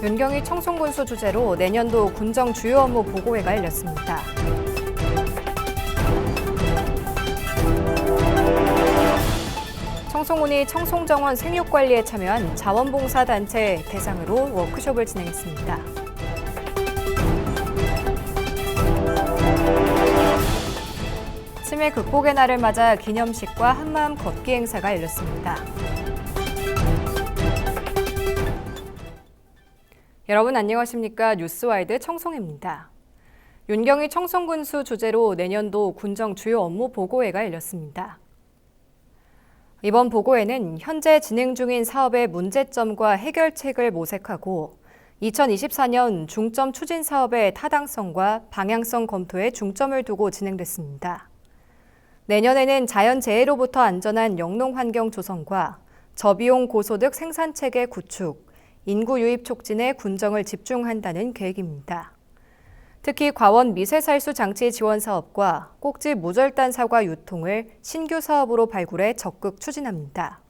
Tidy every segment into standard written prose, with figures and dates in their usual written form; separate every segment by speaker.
Speaker 1: 윤경희 청송군수 주재로 내년도 군정 주요 업무 보고회가 열렸습니다. 청송군이 청송정원 생육관리에 참여한 자원봉사단체 대상으로 워크숍을 진행했습니다. 치매 극복의 날을 맞아 기념식과 한마음 걷기 행사가 열렸습니다. 여러분 안녕하십니까? 뉴스와이드 청송입니다. 윤경희 청송군수 주재로 내년도 군정 주요 업무 보고회가 열렸습니다. 이번 보고회는 현재 진행 중인 사업의 문제점과 해결책을 모색하고 2024년 중점 추진 사업의 타당성과 방향성 검토에 중점을 두고 진행됐습니다. 내년에는 자연재해로부터 안전한 영농 환경 조성과 저비용 고소득 생산체계 구축, 인구 유입 촉진에 군정을 집중한다는 계획입니다. 특히 과원 미세살수 장치 지원 사업과 꼭지 무절단 사과 유통을 신규 사업으로 발굴해 적극 추진합니다.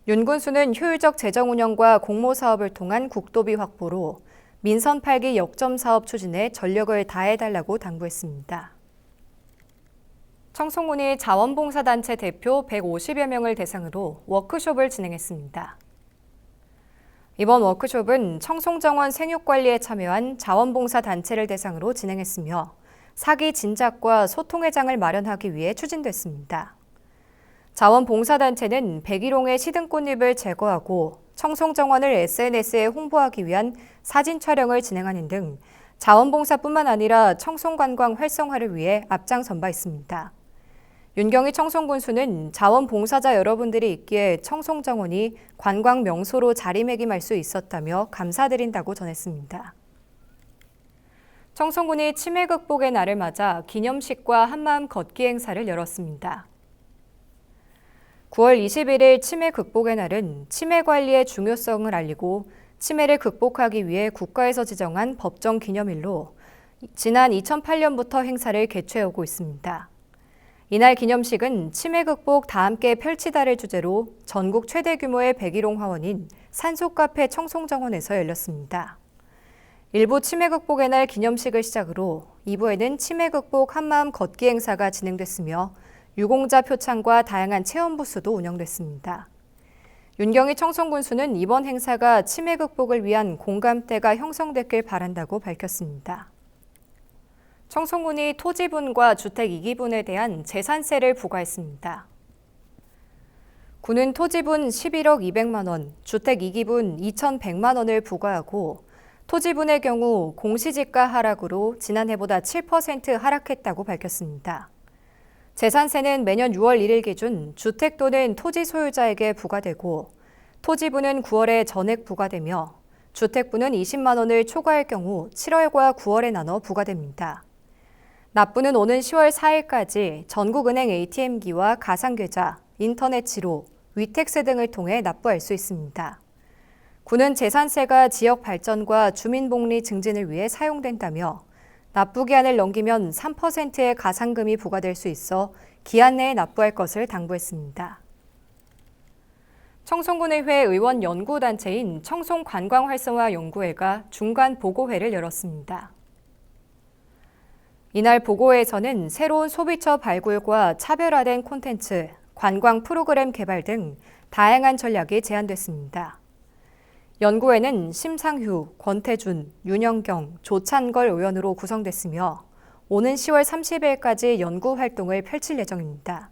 Speaker 1: 윤 군수는 효율적 재정 운영과 공모 사업을 통한 국도비 확보로 민선 8기 역점 사업 추진에 전력을 다해달라고 당부했습니다. 청송군이 자원봉사단체 대표 150여 명을 대상으로 워크숍을 진행했습니다. 이번 워크숍은 청송정원 생육관리에 참여한 자원봉사단체를 대상으로 진행했으며 사기 진작과 소통의 장을 마련하기 위해 추진됐습니다. 자원봉사단체는 백일홍의 시든꽃잎을 제거하고 청송정원을 SNS에 홍보하기 위한 사진 촬영을 진행하는 등 자원봉사뿐만 아니라 청송관광 활성화를 위해 앞장선 바 있습니다. 윤경희 청송군수는 자원봉사자 여러분들이 있기에 청송정원이 관광 명소로 자리매김할 수 있었다며 감사드린다고 전했습니다. 청송군이 치매 극복의 날을 맞아 기념식과 한마음 걷기 행사를 열었습니다. 9월 21일 치매 극복의 날은 치매 관리의 중요성을 알리고 치매를 극복하기 위해 국가에서 지정한 법정 기념일로 지난 2008년부터 행사를 개최하고 있습니다. 이날 기념식은 치매 극복 다 함께 펼치다를 주제로 전국 최대 규모의 백일홍 화원인 산소카페 청송정원에서 열렸습니다. 1부 치매 극복의 날 기념식을 시작으로 2부에는 치매 극복 한마음 걷기 행사가 진행됐으며 유공자 표창과 다양한 체험 부스도 운영됐습니다. 윤경희 청송군수는 이번 행사가 치매 극복을 위한 공감대가 형성됐길 바란다고 밝혔습니다. 청송군이 토지분과 주택 2기분에 대한 재산세를 부과했습니다. 군은 토지분 11억 200만 원, 주택 2기분 2,100만 원을 부과하고 토지분의 경우 공시지가 하락으로 지난해보다 7% 하락했다고 밝혔습니다. 재산세는 매년 6월 1일 기준 주택 또는 토지 소유자에게 부과되고 토지분은 9월에 전액 부과되며 주택분은 20만 원을 초과할 경우 7월과 9월에 나눠 부과됩니다. 납부는 오는 10월 4일까지 전국은행 ATM기와 가상계좌, 인터넷 지로, 위택스 등을 통해 납부할 수 있습니다. 군은 재산세가 지역 발전과 주민복리 증진을 위해 사용된다며 납부 기한을 넘기면 3%의 가상금이 부과될 수 있어 기한 내에 납부할 것을 당부했습니다. 청송군의회 의원 연구단체인 청송관광활성화연구회가 중간 보고회를 열었습니다. 이날 보고회에서는 새로운 소비처 발굴과 차별화된 콘텐츠, 관광 프로그램 개발 등 다양한 전략이 제안됐습니다. 연구회는 심상휴, 권태준, 윤영경, 조찬걸 의원으로 구성됐으며 오는 10월 30일까지 연구 활동을 펼칠 예정입니다.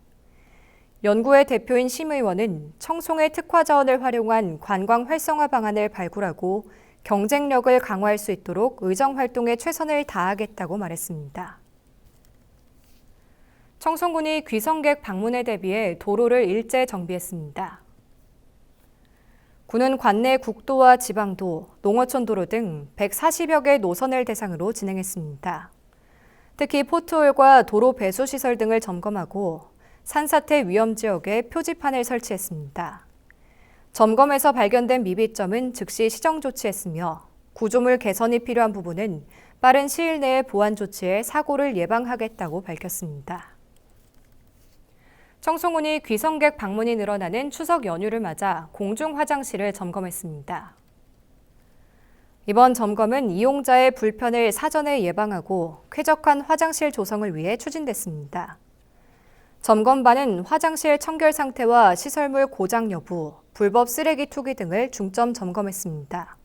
Speaker 1: 연구회 대표인 심 의원은 청송의 특화 자원을 활용한 관광 활성화 방안을 발굴하고 경쟁력을 강화할 수 있도록 의정 활동에 최선을 다하겠다고 말했습니다. 청송군이 귀성객 방문에 대비해 도로를 일제 정비했습니다. 군은 관내 국도와 지방도, 농어촌 도로 등 140여 개 노선을 대상으로 진행했습니다. 특히 포트홀과 도로 배수 시설 등을 점검하고 산사태 위험 지역에 표지판을 설치했습니다. 점검에서 발견된 미비점은 즉시 시정 조치했으며 구조물 개선이 필요한 부분은 빠른 시일 내에 보완 조치해 사고를 예방하겠다고 밝혔습니다. 청송군이 귀성객 방문이 늘어나는 추석 연휴를 맞아 공중 화장실을 점검했습니다. 이번 점검은 이용자의 불편을 사전에 예방하고 쾌적한 화장실 조성을 위해 추진됐습니다. 점검반은 화장실 청결 상태와 시설물 고장 여부, 불법 쓰레기 투기 등을 중점 점검했습니다.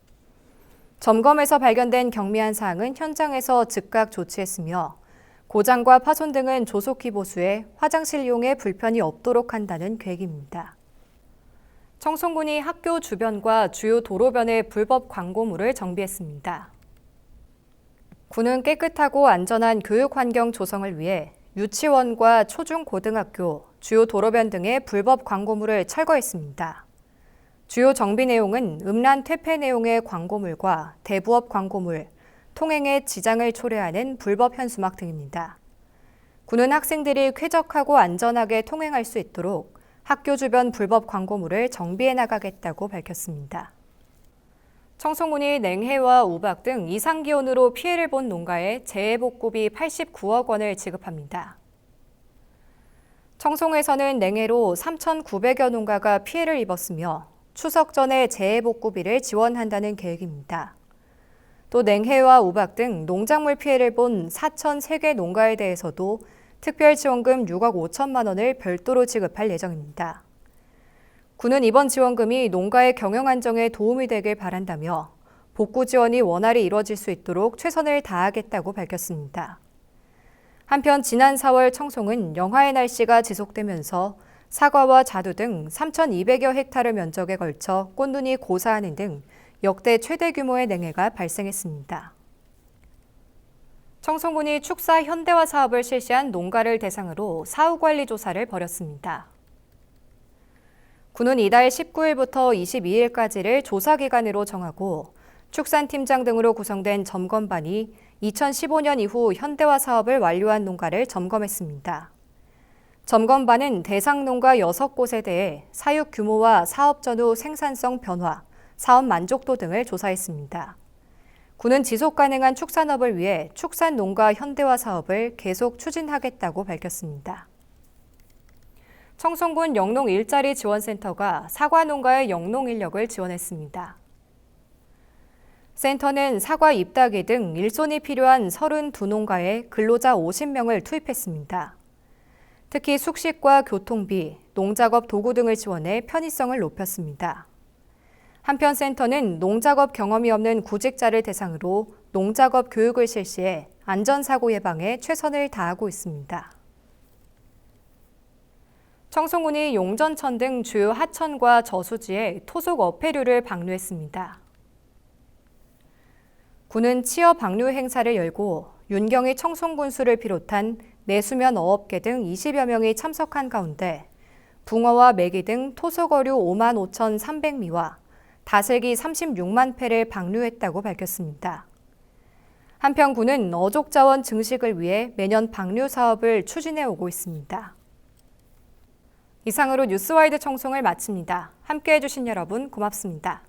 Speaker 1: 점검에서 발견된 경미한 사항은 현장에서 즉각 조치했으며 고장과 파손 등은 조속히 보수해 화장실 이용에 불편이 없도록 한다는 계획입니다. 청송군이 학교 주변과 주요 도로변에 불법 광고물을 정비했습니다. 군은 깨끗하고 안전한 교육 환경 조성을 위해 유치원과 초중고등학교, 주요 도로변 등의 불법 광고물을 철거했습니다. 주요 정비 내용은 음란 퇴폐 내용의 광고물과 대부업 광고물, 통행에 지장을 초래하는 불법 현수막 등입니다. 군은 학생들이 쾌적하고 안전하게 통행할 수 있도록 학교 주변 불법 광고물을 정비해 나가겠다고 밝혔습니다. 청송군이 냉해와 우박 등 이상기온으로 피해를 본 농가에 재해복구비 89억 원을 지급합니다. 청송에서는 냉해로 3,900여 농가가 피해를 입었으며 추석 전에 재해복구비를 지원한다는 계획입니다. 또 냉해와 우박 등 농작물 피해를 본 4,003개 농가에 대해서도 특별지원금 6억 5천만 원을 별도로 지급할 예정입니다. 군은 이번 지원금이 농가의 경영 안정에 도움이 되길 바란다며 복구 지원이 원활히 이뤄질 수 있도록 최선을 다하겠다고 밝혔습니다. 한편 지난 4월 청송은 영하의 날씨가 지속되면서 사과와 자두 등 3,200여 헥타르 면적에 걸쳐 꽃눈이 고사하는 등 역대 최대 규모의 냉해가 발생했습니다. 청송군이 축사 현대화 사업을 실시한 농가를 대상으로 사후관리 조사를 벌였습니다. 군은 이달 19일부터 22일까지를 조사 기간으로 정하고 축산팀장 등으로 구성된 점검반이 2015년 이후 현대화 사업을 완료한 농가를 점검했습니다. 점검반은 대상 농가 6곳에 대해 사육 규모와 사업 전후 생산성 변화, 사업 만족도 등을 조사했습니다. 군은 지속 가능한 축산업을 위해 축산 농가 현대화 사업을 계속 추진하겠다고 밝혔습니다. 청송군 영농 일자리 지원센터가 사과 농가의 영농 인력을 지원했습니다. 센터는 사과 잎따기 등 일손이 필요한 32농가에 근로자 50명을 투입했습니다. 특히 숙식과 교통비, 농작업 도구 등을 지원해 편의성을 높였습니다. 한편 센터는 농작업 경험이 없는 구직자를 대상으로 농작업 교육을 실시해 안전사고 예방에 최선을 다하고 있습니다. 청송군이 용전천 등 주요 하천과 저수지에 토속 어패류를 방류했습니다. 군은 치어 방류 행사를 열고 윤경희 청송군수를 비롯한 내수면 어업계 등 20여 명이 참석한 가운데 붕어와 메기 등 토속 어류 5만 5,300미와 다슬기 36만 폐를 방류했다고 밝혔습니다. 한편 군은 어족 자원 증식을 위해 매년 방류 사업을 추진해 오고 있습니다. 이상으로 뉴스와이드 청송을 마칩니다. 함께해 주신 여러분 고맙습니다.